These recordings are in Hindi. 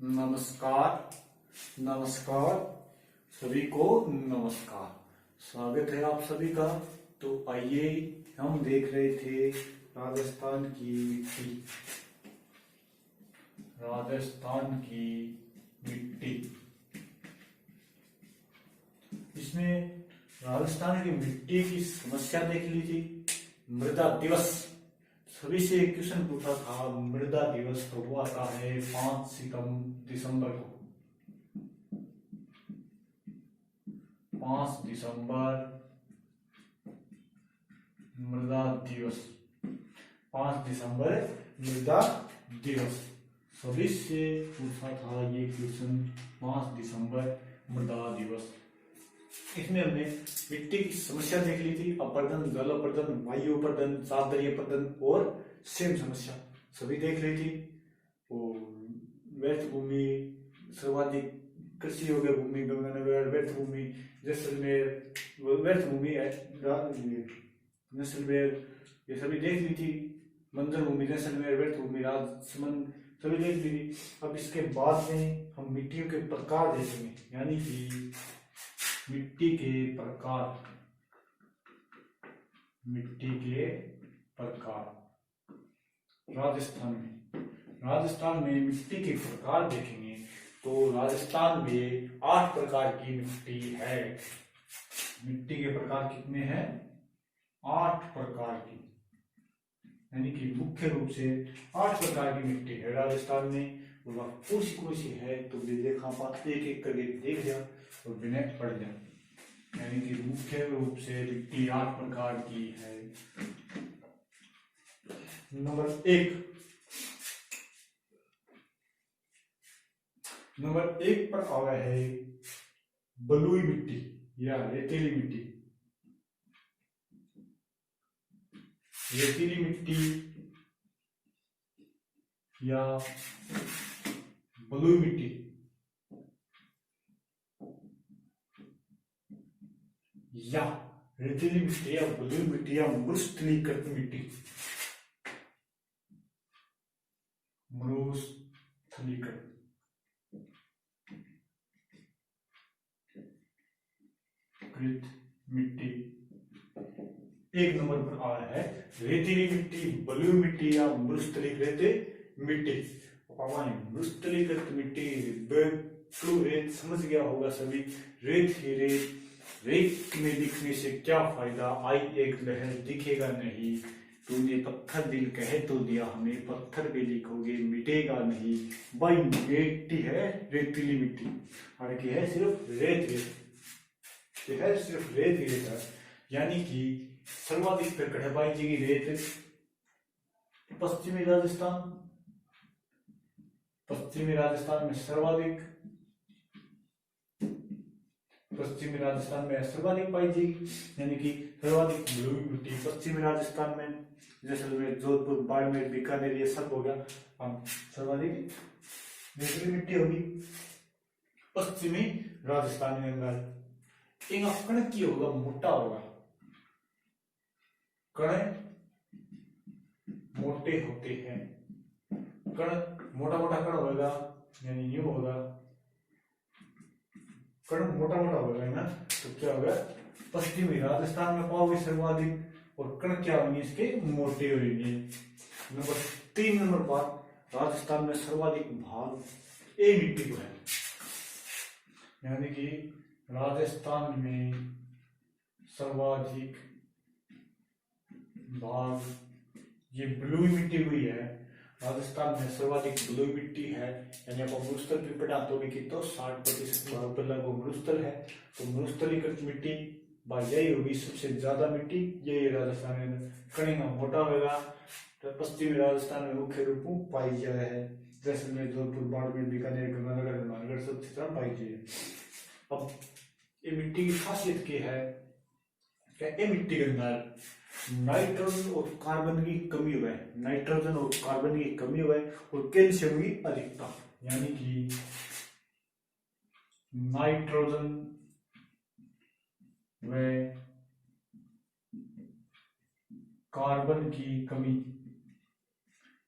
नमस्कार। नमस्कार सभी को। नमस्कार, स्वागत है आप सभी का। तो आइए, हम देख रहे थे राजस्थान की मिट्टी। राजस्थान की मिट्टी, इसमें राजस्थान की मिट्टी की समस्या देख ली थी। मृदा दिवस, सभी से एक क्वेश्चन पूछा था। मृदा दिवस तो हुआ था है 5 दिसंबर को। 5 दिसंबर मृदा दिवस। 5 दिसंबर मृदा दिवस, सभी से पूछा था ये क्वेश्चन। 5 दिसंबर मृदा दिवस। इसमें हमने मिट्टी की समस्या देख ली थी। अपरदन, जल अपरदन, वायु अपरदन, चादरीय अपरदन और सेम समस्या सभी देख ली थी। और व्यर्थ भूमि, सर्वाधिक कृषि योग्य भूमि गंगानगर, व्यर्थ भूमि जैसलमेर, व्यर्थ भूमि जैसलमेर, ये सभी देख ली थी। बंजर भूमि जैसलमेर, व्यर्थ भूमि राजसमंद, सभी देख ली थी। अब इसके बाद में हम मिट्टियों के प्रकार देखेंगे, यानी कि मिट्टी के प्रकार। मिट्टी के प्रकार राजस्थान में मिट्टी के प्रकार देखेंगे तो राजस्थान में 8 प्रकार की मिट्टी है। मिट्टी के प्रकार कितने हैं? 8 प्रकार की, यानी कि मुख्य रूप से 8 प्रकार की मिट्टी है राजस्थान में। और कौन सी है तो देखा आप एक एक करके देख जा और विनय पढ़ जा। यानी कि मुख्य रूप से मिट्टी 8 प्रकार की है। नंबर 1 पर आ गया है बलुई मिट्टी या रेतीली मिट्टी। रेतीली मिट्टी या बलुई मिट्टी, या रेतीली मिट्टी या बलुई मिट्टी या मृस्थलीकृत मिट्टी। मृस्थलीकृत मिट्टी 1 नंबर पर आ रहा है रेतीली मिट्टी, बलुई मिट्टी या मृस्थलीकृत मिट्टी। मृस्थलीकृत मिट्टी, रेत समझ गया होगा सभी। रेत ही रेत, रेत में दिखने से क्या फायदा, आई एक लहर दिखेगा नहीं। तूने पत्थर दिल कह तो दिया हमें, पत्थर पे लिखोगे मिटेगा नहीं। भाई मिट्टी है रेतीली मिट्टी, हालांकि है सिर्फ रेत है, सिर्फ रेत ही रेत है। यानी कि सर्वाधिक प्रकट है भाई जी की रेत पश्चिमी राजस्थान। पश्चिमी राजस्थान में सर्वाधिक पाई जाएगी, यानी कि सर्वाधिक बलुई मिट्टी पश्चिमी राजस्थान में। जैसलमेर, जोधपुर, बाड़मेर, बीकानेर, ये सब हो गया। हम सर्वाधिक रेतीली मिट्टी होगी पश्चिमी राजस्थान के अंदर। एक कण की होगा, मोटा होगा, कण मोटे होते हैं। कण मोटा कण होगा, यानी न्यू होगा, कण मोटा होगा ना। तो क्या होगा, पश्चिमी राजस्थान में पाओगे सर्वाधिक, और कण क्या होंगे इसके, मोटे होंगे। नंबर 3 पर राजस्थान में सर्वाधिक भाग ए मिट्टी को है, यानी कि राजस्थान में सर्वाधिक भाग ये बलुई मिट्टी हुई है। राजस्थान में सर्वाधिक बलुई मिट्टी है, यानी आप मरुस्थल भी पढ़ा तो भी तो 60% भाग लगभग मरुस्थल है। तो मरुस्थलीकृत मिट्टी भाई यही होगी सबसे ज्यादा मिट्टी, यही राजस्थान में। कणिका मोटा होगा तो पश्चिमी राजस्थान में मुख्य रूप में पाई जाए है। जैसलमेर, जोधपुर, बाड़मेर, बीकानेर, गंगानगर, हनुमानगढ़ सब तरह पाई जाए। अब ये मिट्टी की खासियत क्या है? क्या ये मिट्टी के अंदर नाइट्रोजन और कार्बन की कमी हुआ है, नाइट्रोजन और कार्बन की कमी हुआ है, और कैल्शियम की अधिकता, यानी कि नाइट्रोजन व कार्बन की कमी,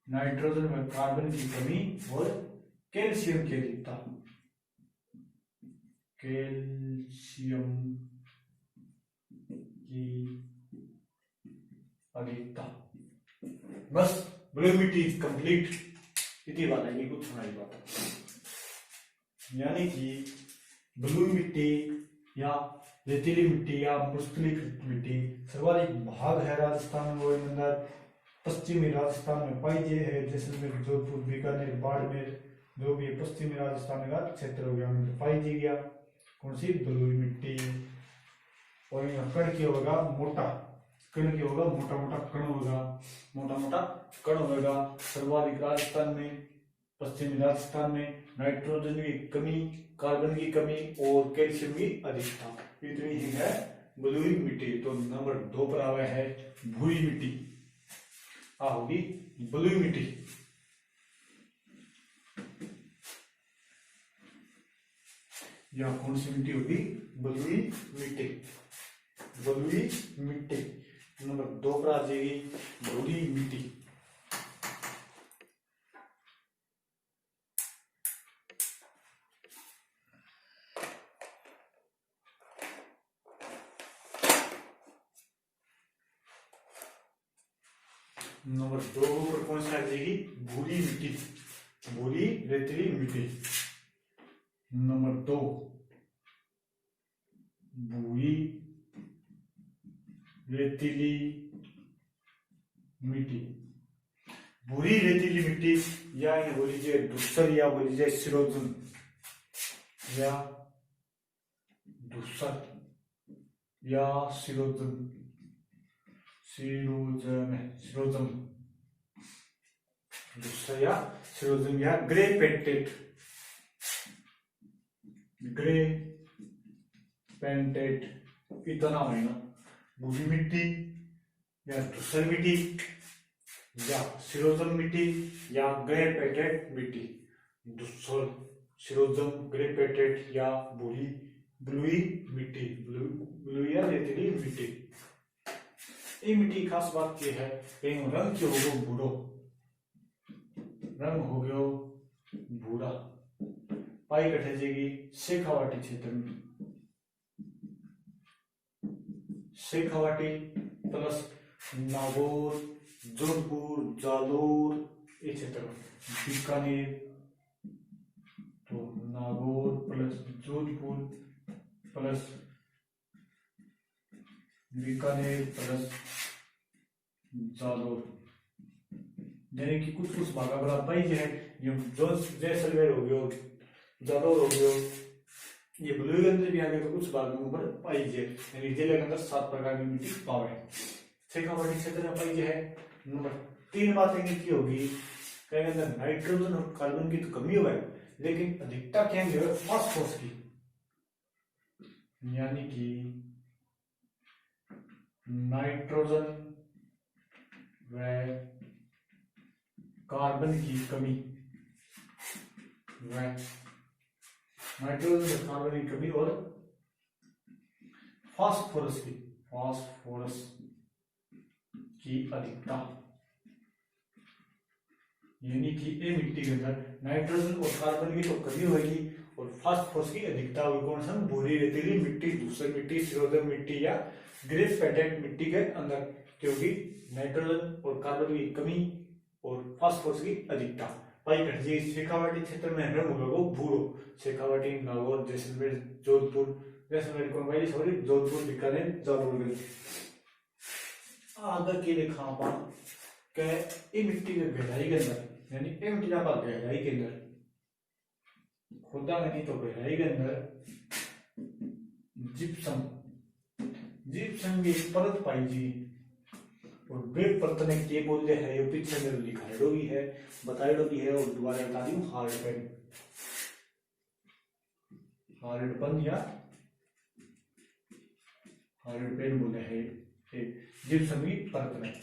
नाइट्रोजन व कार्बन की कमी और कैल्शियम की अधिकता, कैल्शियम की अधिकता। बस ब्लूमिटी इज कंप्लीट। इतनी बात है, कुछ हमारी बात है। यानी कि ब्लू मिट्टी या रेतीली मिट्टी या मृस्थलीकृत मिट्टी सर्वाधिक भाग है राजस्थान व अंदर पश्चिमी राजस्थान में पाई जाती है। जैसलमेर, जोधपुर, बीकानेर, बाड़मेर, जो भी पश्चिमी राजस्थान का क्षेत्र हो गया उनमें पाई जाएगी। कौन सी? बलुई मिट्टी। और यहाँ कण की होगा मोटा, कण की होगा मोटा मोटा कण होगा, मोटा मोटा कण होगा। सर्वाधिक राजस्थान में, पश्चिमी राजस्थान में नाइट्रोजन की कमी, कार्बन की कमी और कैल्शियम की अधिकता, इतनी ही है बलुई मिट्टी। तो नंबर 2 पर आ गया है भूरी मिट्टी। होगी बलुई मिट्टी। यह कौन सी मिट्टी होगी? बलुई मिट्टी। बलुई मिट्टी नंबर 2 पर आ जाएगी भूरी मिट्टी। नंबर 2 पर कौन सी आ जाएगी? भूरी मिट्टी, भूरी रेतीली मिट्टी। नंबर 2 भूरी रेतीली मिट्टी। भूरी रेतीली मिट्टी या इन्हें बोल लीजिए धूसर या बोल लीजिए सिरोजन या धूसर या सिरोजन, सिरोजन दूसरा या सिरोजन या ग्रे पेंटेड, ग्रे पेंटेड। इतना महीना भूरी मिट्टी या धूसर मिट्टी या सिरोजन मिट्टी या ग्रे पेंटेड मिट्टी। धूसर, सिरोजन, ग्रे पेंटेड या भूरी ब्लूई मिट्टी, ब्लू या रेतीली मिट्टी। ये मिट्टी की खास बात यह है कि रंग जो होगा भूरो, रंग हो गया भूरा। पाई कटे जाएगी शेखावाटी क्षेत्र में, शेखावाटी प्लस नागौर, जोधपुर, जालोर ये क्षेत्र में। बीकानेर तो Nagaur plus Jodhpur plus Bikaner plus Jalore, यानी कि कुछ भागा बराबर पाई है। ये जो जैसलमेर हो गयो, जालोर हो गयो, ये ब्लू के अंदर भी आ गया तो कुछ भागों पर पाई है। यानी जिले के अंदर 7 प्रकार की मिट्टी पावे। शेखावाटी क्षेत्र में पाई है। नंबर 3 बात इनकी होगी के अंदर नाइट्रोजन और कार्बन की तो कमी हुआ है, लेकिन अधिकता क्या है? फास्फोरस की, यानी कि नाइट्रोजन व कार्बन की कमी, व नाइट्रोजन व कार्बन की कमी और फास्फोरस की अधिकता। यानी कि ये मिट्टी के अंदर नाइट्रोजन और कार्बन की तो कमी होगी और फास्फोरस की अधिकता होगी। कौन सा? भूरी रेतीली मिट्टी, धूसर मिट्टी, सिरोजन मिट्टी या ग्रे पेंटेड मिट्टी के अंदर, क्योंकि नाइट्रोजन और कार्बन की कमी और फास्फोरस की अधिकता पाई घट जाएगी। शेखावाटी क्षेत्र में रंग होगा वो भूरो। शेखावाटी, नागौर, जैसलमेर, जोधपुर, जैसलमेर कौन भाई सॉरी जोधपुर, बीकानेर, जालोर। आगे के लिखा अपन के ये मिट्टी के गहराई के अंदर, यानी ये मिट्टी का गहराई के अंदर खुदा नहीं तो गहराई के अंदर जिप्सम, जिप्सम की परत पाई जी। और वे परत ने क्या बोलते हैं ये पीछे में लिखाइडो भी है, बताइडो भी है। और दोबारा बता दूं हार्डपैन, हार्डपन या हार्डपैन बोले हैं जिप्सम की परत में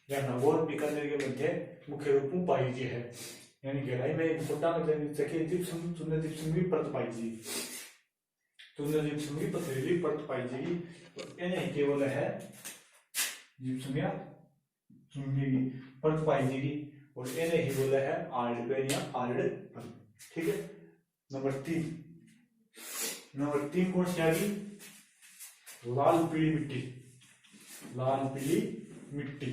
या नागौर, बीकानेर के मध्य मुख्य रूप में पाई गई है। यानी गहराई में खुदा में जिप्सम, चूना जिप्सम की परत पाई जी, चूना जिप्सम की पथरीली परत पाई जाएगी। तो इन्हें केवल है जिप्सम या चूने की परत पाई जाएगी और इन्हें ही बोला है हार्डपैन या हार्डपन। ठीक है। नंबर 3 कौन सी आ गई? लाल पीली मिट्टी, लाल पीली मिट्टी।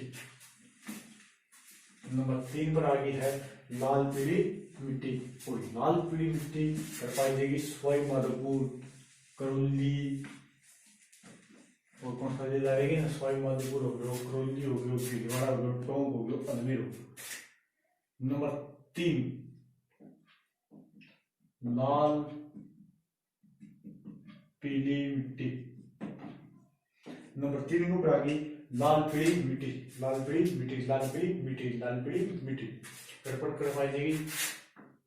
नंबर 3 पर आ गई है लाल पीली मिट्टी। और लाल पीली मिट्टी कर पाई जाएगी सवाई माधोपुर, करौली, और कौन सा जिला रहेगी ना, सवाई माधोपुर हो गया, करौली हो गया, भीलवाड़ा हो गया, टोंक हो गया, अजमेर हो गया। नंबर 3 लाल पीली मिट्टी। नंबर 3 को आ गई लाल पीली मिट्टी, लाल पीली मिट्टी, लाल पीली मिट्टी, लाल पीली मिट्टी। गड़बड़ कर पाई जाएगी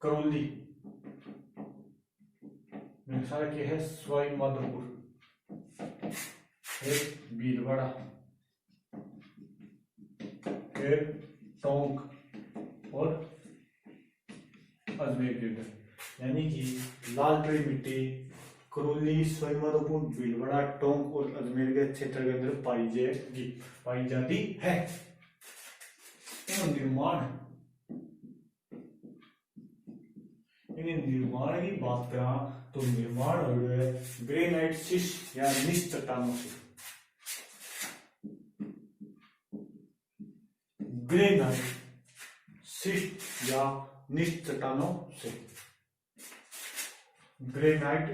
करौली, सारा क्या है सवाई माधोपुर, फिर भीलवाड़ा, फिर टोंक और अजमेर के अंदर। यानी कि लाल पीली मिट्टी करौली, सवाई माधोपुर, भीलवाड़ा, टोंक और अजमेर के क्षेत्र के अंदर पाई जाती है। निर्माण की बात करा तो निर्माण हो गया है ग्रेनाइट शिस्ट या निश्चित चट्टानों से। ग्रेनाइट शिस्ट या निश्चित चट्टानों से। ग्रेनाइट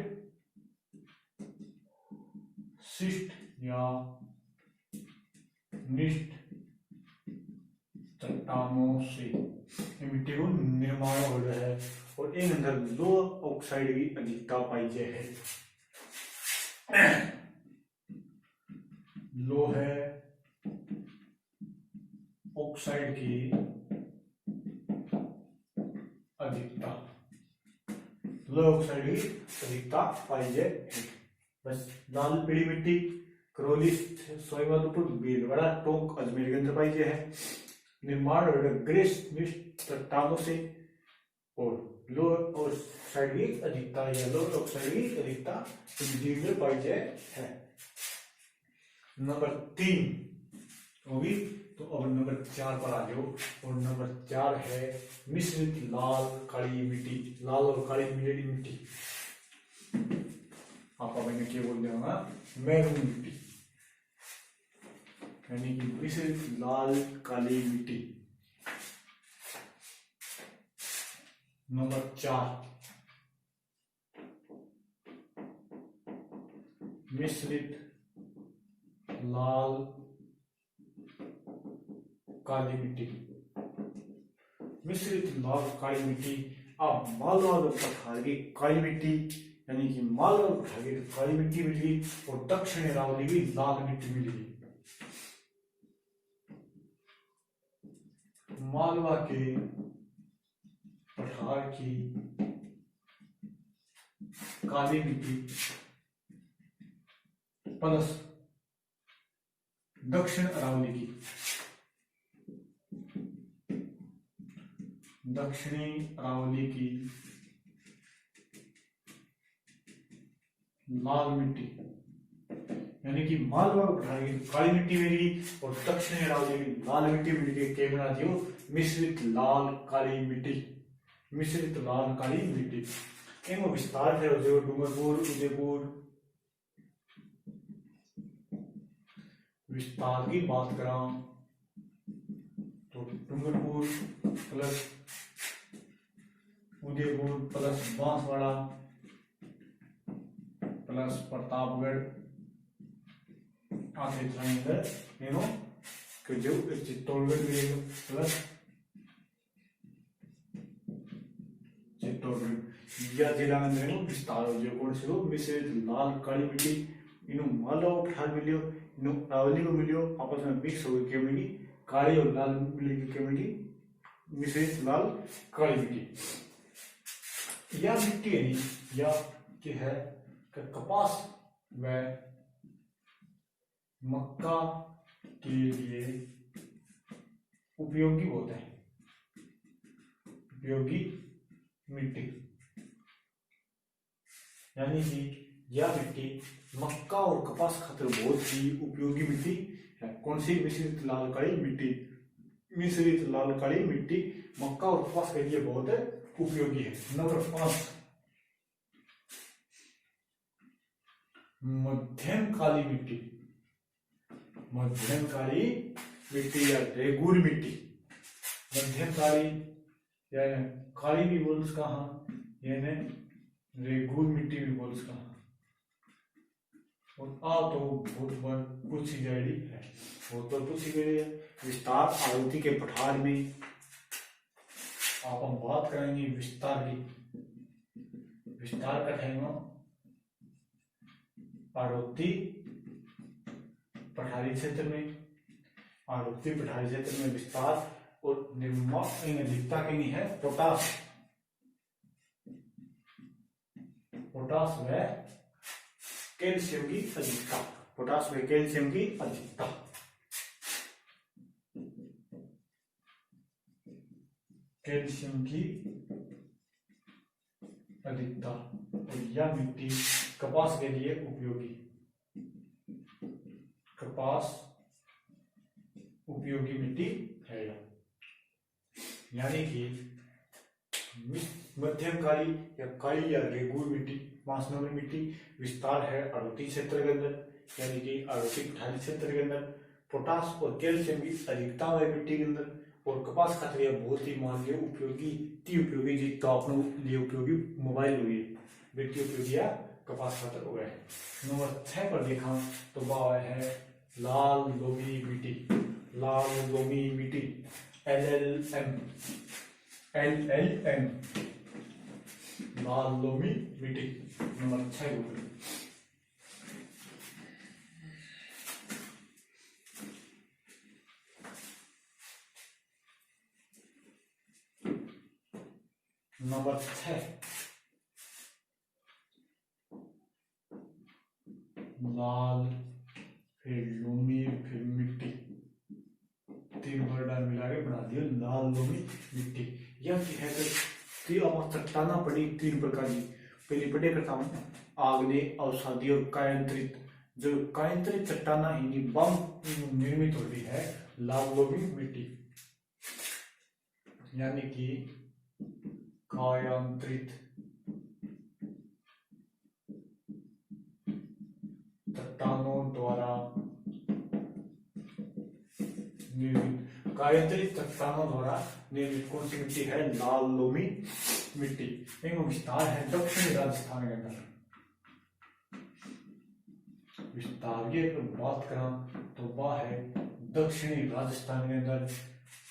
शिस्ट या निश्चित चट्टानों से मिट्टी को निर्माण हो रहा है और इन अंदर लोह ऑक्साइड की अधिकता पाई जाए है। लोह ऑक्साइड की अधिकता, लोह ऑक्साइड की अधिकता पाई जाए है। बस लाल पीली मिट्टी करौली, सवाई माधोपुर, भीलवाड़ा, टोंक, अजमेर के अंदर पाई जाए है। निर्माण ग्रेस चट्टानों से और लोह ऑक्साइड की अधिकता या लोह ऑक्साइड की अधिकता मिट्टी में पाई जाए है। नंबर 3 होगी। तो अब नंबर 4 पर आ जाओ और नंबर 4 है मिश्रित लाल काली मिट्टी, लाल और काली मिली मिट्टी। आपा भाई ने क्या बोल दिया मैरून मिट्टी, यानी कि मिश्रित लाल काली मिट्टी। नंबर 4 मिश्रित लाल काली मिट्टी। मिश्रित लाल काली मिट्टी। अब मालवा पठार की काली मिट्टी, यानी कि मालवा पठार की काली मिट्टी मिल गई और दक्षिण अरावली की लाल मिट्टी मिल गई। मालवा के पठार की काली मिट्टी प्लस दक्षिण अरावली की, दक्षिणी अरावली की लाल मिट्टी, यानी कि मालवा पठार की काली मिट्टी मिली और दक्षिणी अरावली की लाल मिट्टी मिल के क्या बनाती हो मिश्रित लाल काली मिट्टी। मिश्रित लाल काली मिट्टी इनको विस्तार से डूंगरपुर, उदयपुर। विस्तार की बात करा तो Dungarpur plus Udaipur plus Banswara plus Pratapgarh आते जो चित्तौड़गढ़ मिलेगा प्लस चित्तौड़गढ़ या जिला में विस्तार हो जो कौन से हो मिश्रित लाल काली मिट्टी। इन्हों मालवा पठार मिलियो, इन्हों अरावली को मिलियो, आपस में मिक्स हो गई मिली काली और लाल मिली की मिली मिश्रित लाल काली मिट्टी। यह मिट्टी है या कि है कपास व मक्का के लिए उपयोगी होता है। उपयोगी मिट्टी, यानी कि यह मिट्टी मक्का और कपास खातिर बहुत ही उपयोगी मिट्टी है। कौन सी? मिश्रित लाल काली मिट्टी। मिश्रित लाल काली मिट्टी मक्का और कपास के लिए बहुत उपयोगी है। नंबर 5 मध्यमकाली मिट्टी, मध्यमकाली मिट्टी या रेगुल मिट्टी, मध्यमकाली यानी काली भी बोल उसका, हाँ यानी रेगुल मिट्टी भी बोल उसका, और आ तो बहुत पूछी जाएगी है, बहुत तो पूछी गई है। विस्तार आवृत्ति के पठार में आप हम बात करेंगे विस्तार की, विस्तार का टाइम आवृत्ति पठारी क्षेत्र में, आवृत्ति पठारी क्षेत्र में विस्तार और निर्माण अधिकता की है पोटास, पोटास व कैल्शियम की अधिकता, पोटास व कैल्शियम की अधिकता, कैल्शियम की अधिकता। और यह मिट्टी कपास के लिए उपयोगी, कपास उपयोगी मिट्टी है, यानी कि मध्यमकाली या काली या रेगुल मिट्टी, 5 नंबर मिट्टी विस्तार है आवृत्ति क्षेत्र के अंदर, यानी कि आवृत्ति पठारी क्षेत्र के अंदर, पोटास और कैल्शियम की अधिकता है मिट्टी के अंदर, और कपास खातिर यह बहुत ही मान लियो उपयोगी, ती उपयोगी जी तो अपने लिए उपयोगी मोबाइल हुई मिट्टी उपयोगी या कपास खातिर हो गए। नंबर 6 पर देखा तो वह है लाल लोमी मिट्टी, लाल लोमी मिट्टी LLM, LLM लाल लोमी मिट्टी। नंबर 6 नंबर 6 लाल फिर लोमी फिर मिट्टी, 3 वर्ड मिला के बना दिया लाल लोमी मिट्टी। यह है चट्टाना पड़ी 3 प्रकार की, पहली पढ़े करता हूं आग्नेय, अवसादी और कायांतरित। जो कायांतरित चट्टाना ही बम निर्मित होती है लाल लोमी मिट्टी, यानी कि कायांतरित चट्टानों द्वारा निर्मित, कायांतरित चट्टानों द्वारा निर्मित कौन सी मिट्टी है? लाल लोमी मिट्टी। एक विस्तार है दक्षिणी राजस्थान के अंदर, विस्तार की अगर बात करें तो वह है दक्षिणी राजस्थान के अंदर,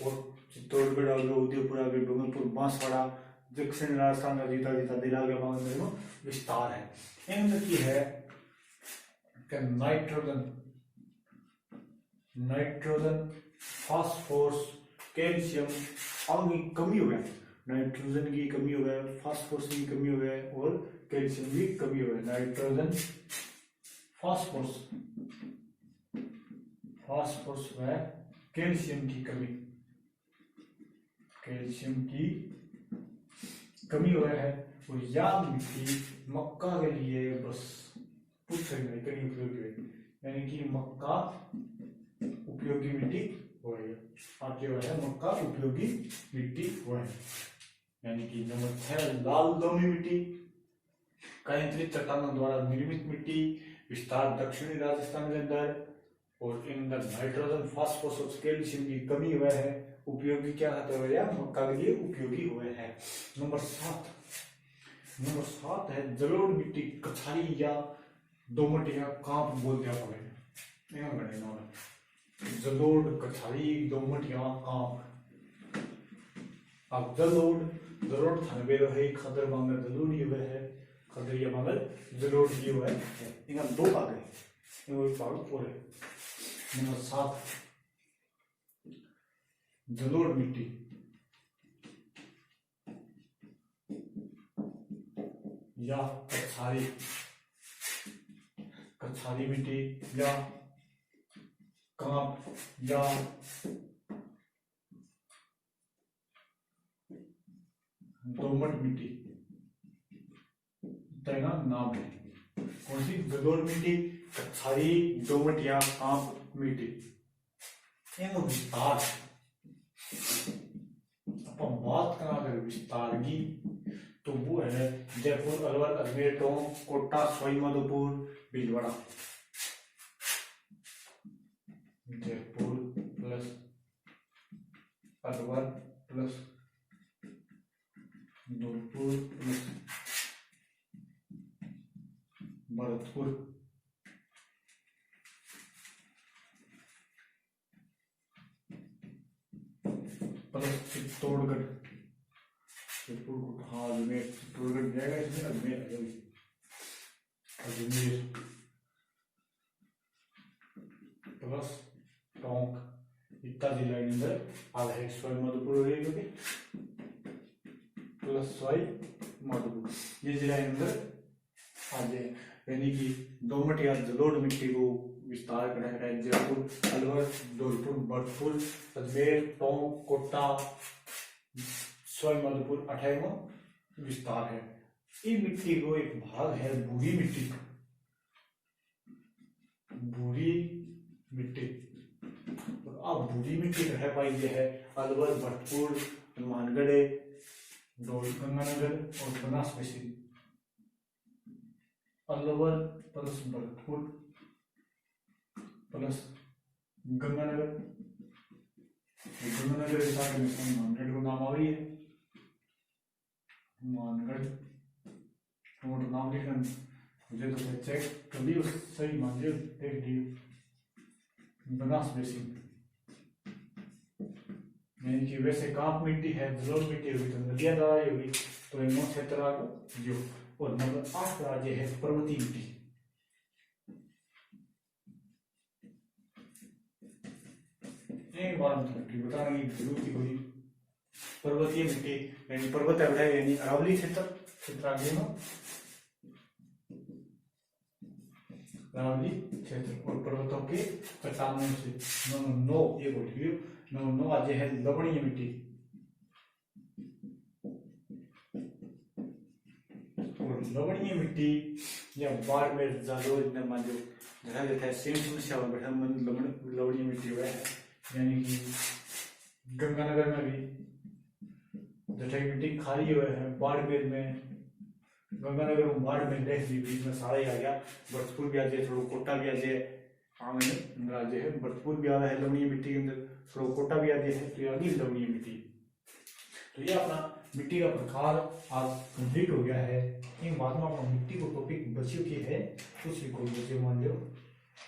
और चित्तौड़गढ़ उदयपुर डूंगरपुर बांसवाड़ा दक्षिण राजस्थान का जीता जीता दिला के विस्तार है। इनमें की है नाइट्रोजन, नाइट्रोजन फास्फोरस कैल्शियम की कमी हो गया, नाइट्रोजन की कमी हो गया, फास्फोरस की कमी हो गया और कैल्शियम की कमी हो गया। नाइट्रोजन फास्फोरस, फास्फोरस व कैल्शियम की कमी, कैल्शियम की कमी हो गया है। और यह मिट्टी मक्का के लिए बस पूछ रही कहीं उपयोगी है, यानी कि मक्का उपयोगी मिट्टी हो रही है, आपके है मक्का उपयोगी मिट्टी हो है। यानी कि नंबर 6 लाल लोमी मिट्टी, कायांतरित चट्टानों द्वारा निर्मित मिट्टी, विस्तार दक्षिणी राजस्थान के अंदर, और इन अंदर नाइट्रोजन फास्फोरस कैल्शियम की कमी हुआ है, उपयोगी क्या होते हुए या मक्का के लिए उपयोगी हुए हैं। नंबर 7, नंबर 7 है जलोढ़ मिट्टी, कछारी या दोमट या कांप बोलते हैं जलोढ़, कछारी, दोमट या कांप। अब जलोढ़, जलोढ़ थाने है खदर बांगर जलोढ़ ये है, खदर या बांगर जलोढ़ ये है, इनका 2 भाग है, इनको एक भाग पूरे। नंबर 7 जलोढ़ मिट्टी, या कछारी, कछारी मिट्टी या कांप या दोमट मिट्टी, तेना नाम है। कौन सी? जलोढ़ मिट्टी, कछारी, दोमट या कांप मिट्टी। विस्तार अपन बात करा अगर विस्तार की तो वो है Jaipur, Alwar, Ajmer, Tonk, Kota, Sawai Madhopur, Bhilwara. Jaipur plus Alwar plus Jodhpur plus Bharatpur plus Chittorgarh. हाँ अजमेर, चित्तौड़गढ़ जाएगा इसमें, अजमेर अजमेर प्लस टोंक इतना जिला अंदर आधा है। सवाई माधोपुर हो गई प्लस सवाई माधोपुर, ये जिला अंदर आ जाए। यानी कि दोमट या जलोढ़ मिट्टी को विस्तार करना है। जयपुर, अलवर, धौलपुर, भरतपुर, अजमेर, टोंक, कोटा, सवाई माधोपुर 28वां विस्तार है। इस मिट्टी को एक भाग है भूरी मिट्टी, भूरी मिट्टी। अब भूरी मिट्टी रह पाई है अलवर, भरतपुर, हनुमानगढ़, गंगानगर और Banas basin. Alwar plus Bharatpur plus Ganganagar, Ganganagar के साथ हनुमानगढ़ को नाम आ गई है। हनुमानगढ़ और नाम लिखना मुझे तो चेक कर लियो, सही मान लियो, देख लियो। बनास बेसिन यानी कि वैसे कांप मिट्टी है, जलोढ़ मिट्टी होगी तो नदियां दवाई होगी, तो इन 9 क्षेत्र आ जो। और नंबर 8 राज्य है पर्वतीय मिट्टी। एक बार बताने की जरूरत ही कोई। पर्वतीय मिट्टी यानी पर्वत यानी अरावली क्षेत्र आगे में अरावली क्षेत्र और पर्वतों के चट्टानों से 9 ये बोल रही हूँ। 9 आज है लवणीय मिट्टी। और लवणीय मिट्टी या बाड़मेर, जालोर मान लो जगह देता है सेम समस्या में बैठा मन लवणीय मिट्टी हुआ है। यानी कि गंगानगर में भी जटा की मिट्टी खाली हुआ है, बाड़मेर में, गंगानगर में बाड़मेर देख ली बीच में सारा ही आ गया। भरतपुर भी आ जाए, थोड़ा कोटा भी आ जाए, राज्य है भरतपुर भी आ रहा है लवणीय मिट्टी के अंदर, थोड़ा कोटा भी आ जाए है, तो ये आ गई लवणीय मिट्टी। तो ये अपना मिट्टी का प्रकार आज कंप्लीट हो गया है। इन बाद में अपना मिट्टी को टॉपिक बच्चों की है, कुछ भी कोई बच्चे मान लो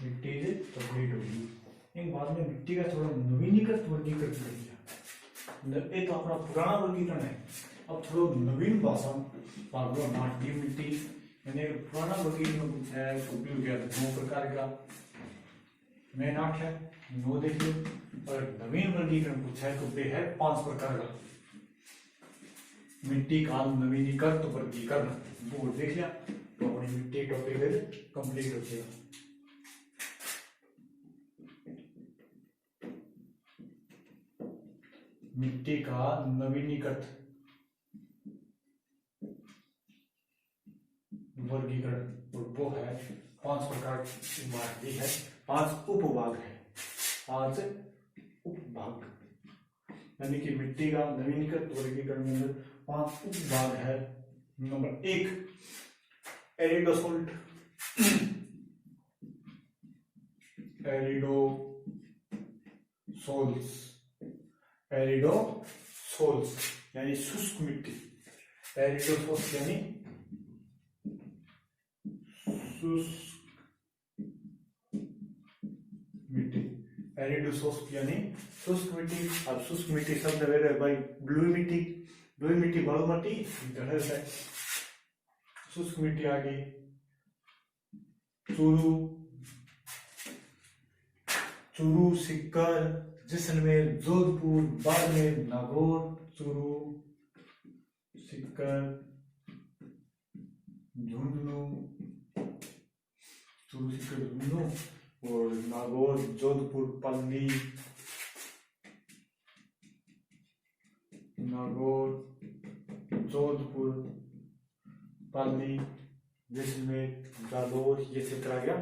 मिट्टी से कंप्लीट होगी। इन बाद में मिट्टी का थोड़ा नवीनीकृत वर्गीकरण कर दिया। ये तो अपना पुराना वर्गीकरण है, अब थोड़ा नवीन भाषा नाटकीय मिट्टी यानी पुराना वर्गीकरण है। उपयोग किया 9 प्रकार का मेन 8 है, 9 देख लो। और नवीन वर्गीकरण पूछा है तो है 5 प्रकार का मिट्टी का नवीनीकृत वर्गीकरण, वो देख लिया तो अपनी मिट्टी टॉपिक कंप्लीट हो जाएगा। मिट्टी का नवीनीकृत वर्गीकरण और वो है 5 प्रकार की है, 5 उपभाग है, 5 उपभाग। यानी कि मिट्टी का नवीनीकृत वर्गीकरण में 5 उपभाग है। नंबर 1 एरिडोसोल्ट, एरिडोसोल्स यानी शुष्क मिट्टी। एरिडोसोल्स यानी शुष्क मिट्टी, एरिडोसोल्स यानी शुष्क मिट्टी। अब शुष्क मिट्टी शब्द है भाई ब्लू मिट्टी, ब्लू मिट्टी बालूमाटी इधर है। शुष्क मिट्टी आ गई चूरू, चूरू, सीकर, जैसलमेर, जोधपुर, बाड़मेर, नागौर, चूरू, सीकर, झुंझुनू, चूरू, सीकर, झुंझुनू और नागौर, जोधपुर, पल्ली, नागौर, जोधपुर, पल्ली, जैसलमेर, जालौर, ये क्षेत्र आ गया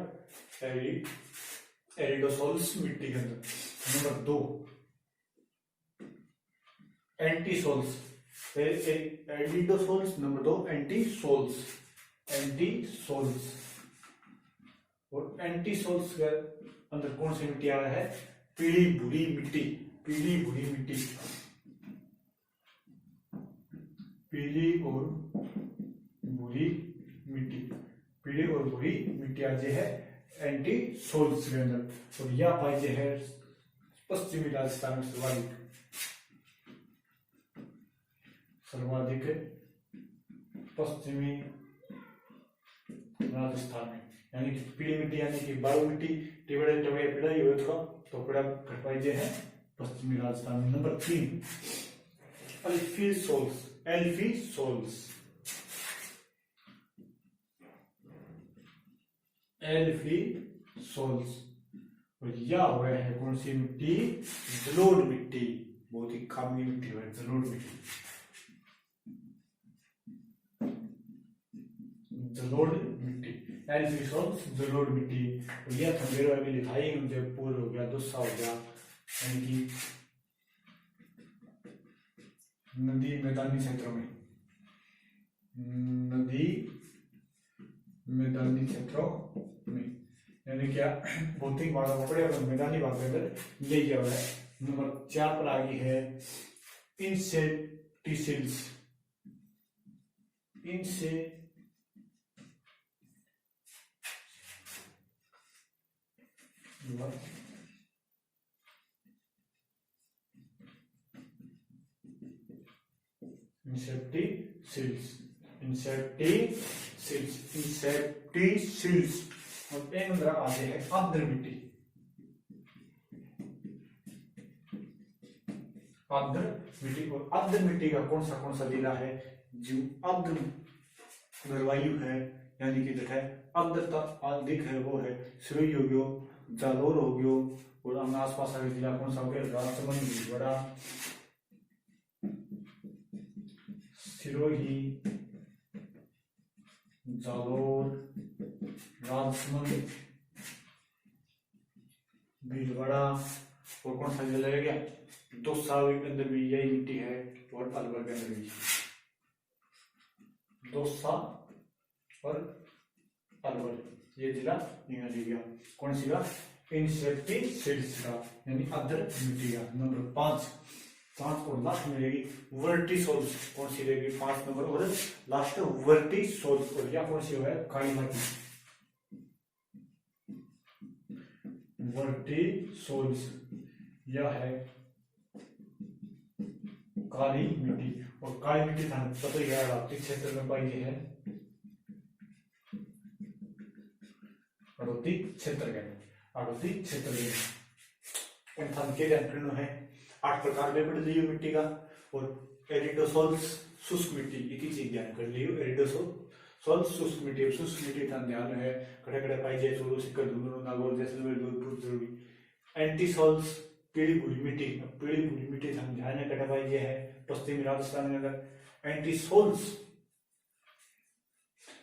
एरिडोसोल्स मिट्टी के अंदर। Number 2 entisols, aridisols, number 2 entisols, entisols. और एंटीसोल्स के अंदर कौन सी मिट्टी आ रहा है? पीली भूरी मिट्टी, पीली भूरी मिट्टी, पीली और भूरी मिट्टी, पीली और भूरी मिट्टी आज है एंटीसोल्स के अंदर। और यह पाई है पश्चिमी राजस्थान में सर्वाधिक पश्चिमी राजस्थान में, यानी कि पीली मिट्टी यानी कि बालू मिट्टी टिबड़े टबड़े पिड़ाई हुए थोड़ा तो पिड़ा घटवाई है पश्चिमी राजस्थान में। नंबर 3 एल्फीसोल्स, एल्फीसोल्स, एल्फीसोल्स। और यह हुआ है कौन सी मिट्टी? जलोढ़ मिट्टी, बहुत ही खामी मिट्टी है जलोढ़ मिट्टी, जलोढ़ मिट्टी, एल्फीसोल्स जलोढ़ मिट्टी। और यह थंबेरो अभी लिखाई जयपुर हो गया, दूसरा हो गया, यानी कि नदी मैदानी क्षेत्रों में, नदी मैदानी क्षेत्रों में, यानी क्या भौतिक भाग पड़े और मैदानी भाग के अंदर ले गया हुआ है। नंबर 4 पर आ गई है इंसेक्टिसिड्स, इंसेक्टिसिड्स। और एक नंबर आते हैं आर्द्र मिट्टी, आर्द्र मिट्टी। और आर्द्र मिट्टी का कौन सा जिला है? जो आर्द्र जलवायु है, यानी कि देखा आर्द्रता अधिक है, वो है सिरोही हो गयो, जालोर हो गयो। और आसपास का जिला कौन सा हो गया? राजसमंद, भीलवाड़ा, सिरोही, जालोर, राजसमंद, भीलवाड़ा। और कौन सा जिला रह गया? दौसा के अंदर भी यही मिट्टी है, और अलवर के अंदर भी दौसा और अलवर, ये जिला यहाँ ले गया। कौन सी का? इंसेक्टिसिड्स का, यानी आर्द्र मिट्टी का। नंबर 5 और लास्ट में रहेगी वर्टिसोल्स। कौन सी रहेगी? 5 नंबर और लास्ट वर्टिसोल्स। और यह कौन सी है? काली मिट्टी, वर्टिसोल्स, यह है काली मिट्टी। और काली मिट्टी पता ही है आर्कटिक क्षेत्र में पाई गई है, आर्कटिक क्षेत्र के, आर्कटिक क्षेत्र के के जानकारी है 8 प्रकार में बढ़ लियो मिट्टी का। और एरिडोसोल्स शुष्क मिट्टी, एक ही चीज ध्यान कर लियो, एरिडोसोल्स शुष्क मिट्टी, शुष्क मिट्टी ध्यान है खड़े खड़े पाई जाए, चूरू, सिक्कर, धुंधुनु, नागौर, जैसलमेर, जोधपुर जरूरी। एंटीसोल्स पीली भूरी मिट्टी, पीली भूरी मिट्टी ध्यान में खड़े पाई है पश्चिमी राजस्थान में। अगर एंटीसोल्स,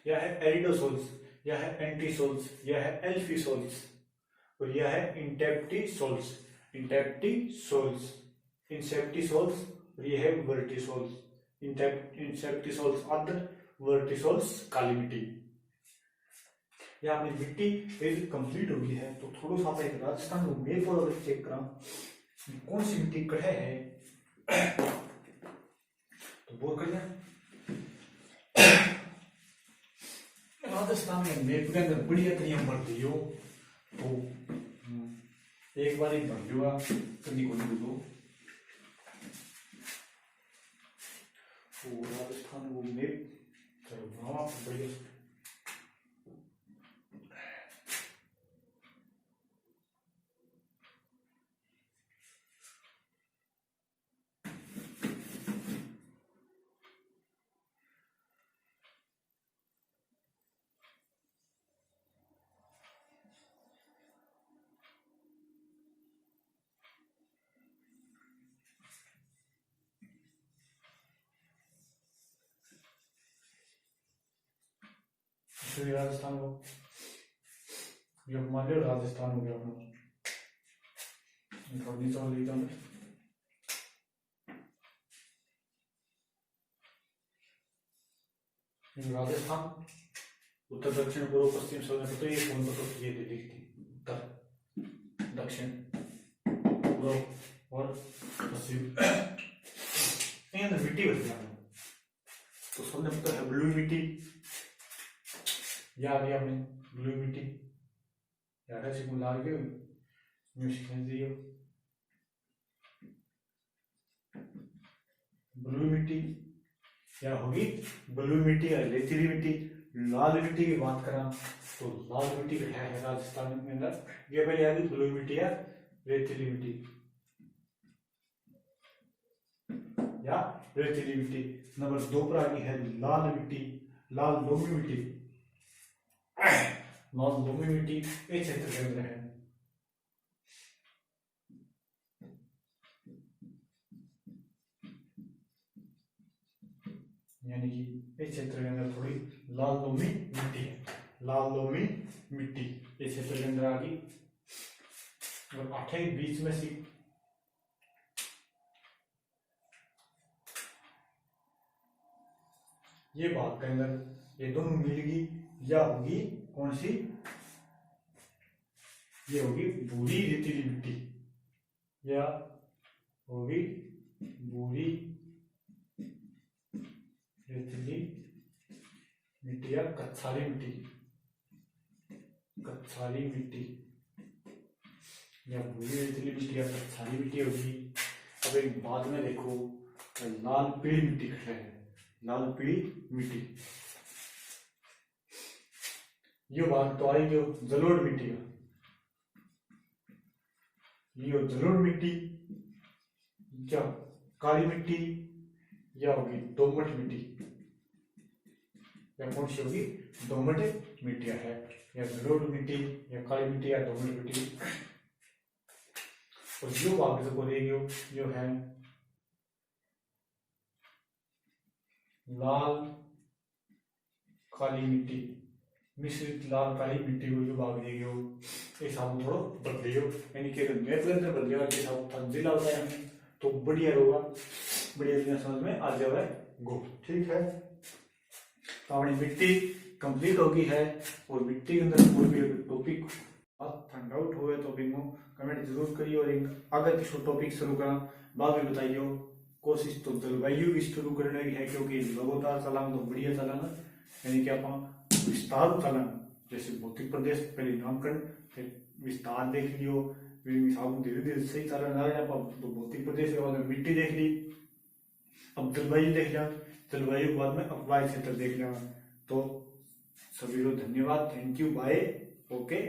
यह है एरिडोसोल्स, यह है एंटीसोल्स, यह है एल्फीसोल्स, और यह है इंटेप्टिसोल्स, इंसेप्टिसोल्स, और यह है वर्टिसोल्स। इंसेप्टिसोल्स आर्द्र, वर्टिसोल्स काली मिट्टी। यह अपनी मिट्टी कंप्लीट हो गई है। तो थोड़ा सा एक राजस्थान को मैप और चेक करा कौन सी मिट्टी कहे है, तो बोल कर राजस्थान में मैप के अंदर बढ़िया तरीके भर दियो, तो एक बार ही भर दिया कभी को नहीं दो। राजस्थान वो मैप चलो बनाओ बढ़िया। राजस्थान को ये मान लो राजस्थान हो गया अपना, थोड़ी नीचे ले जाऊंगा। राजस्थान, उत्तर दक्षिण पूर्व पश्चिम सब तो ये कौन तो ये लिखती उत्तर दक्षिण पूर्व और पश्चिम मिट्टी बच गया। तो सबने पता है ब्लू मिट्टी, या आ गया हमें ब्लू मिट्टी यार से बुला के म्यूजिक में दियो। ब्लू मिट्टी क्या होगी, ब्लू मिट्टी या रेतीली मिट्टी। लाल मिट्टी की बात करा तो लाल मिट्टी है राजस्थान के अंदर, ये पहले आ गई ब्लू मिट्टी या रेतीली मिट्टी या रेतीली मिट्टी। नंबर 2 पर आ गई है लाल मिट्टी, लाल लोमी मिट्टी। लाल लोमी मिट्टी इस क्षेत्र के अंदर है। यानी कि इस क्षेत्र के अंदर थोड़ी लाल लोमी मिट्टी है, लाल लोमी मिट्टी इस क्षेत्र के अंदर आ गई। और 8 बीच में से ये बात के अंदर ये दोनों मिल गई, या होगी कौन सी, ये होगी भूरी रेतीली मिट्टी, या होगी भूरी रेतीली मिट्टी या कत्सारी मिट्टी, कत्सारी मिट्टी या भूरी रेतीली मिट्टी या कत्सारी मिट्टी होगी। अब एक बाद में देखो लाल पीली मिट्टी कट रहा है, लाल पीली मिट्टी। ये बात तो आई जो जलोढ़ मिट्टी का, ये जलोढ़ मिट्टी क्या काली मिट्टी या होगी दोमट मिट्टी, या कौन सी होगी दोमट मिट्टी है, या जलोढ़ मिट्टी या काली मिट्टी या दोमट मिट्टी। और जो भाग से बोलेगी जो है लाल काली मिट्टी, मिश्रित लाल काली मिट्टी को जो भाग देगी वो हिसाब थोड़ा बदलियो, यानी कि अगर मैथ के अंदर बदलेगा के हिसाब जिला होता है हमें तो बढ़िया होगा, बढ़िया समझ में आ जाए गो। ठीक है, तो हमारी मिट्टी कंप्लीट होगी है। और मिट्टी के अंदर कोई भी टॉपिक फाइंड आउट हुए तो भी कमेंट जरूर करिए, और अगर किसी टॉपिक शुरू करा बाद में बताइए। कोशिश तो जलवायु की शुरू करने की है, क्योंकि लगातार चलाना तो बढ़िया चलाना, यानी कि आप विस्तार चलाना, जैसे भौतिक प्रदेश पहले नामकरण फिर विस्तार देख लियो, फिर धीरे धीरे सही चलन आ रहा है। तो भौतिक प्रदेश के बाद में मिट्टी देख ली, अब जलवायु देख लिया, जलवायु के बाद में अपवाय क्षेत्र देख लिया। तो सभी को धन्यवाद, थैंक यू, बाय, ओके।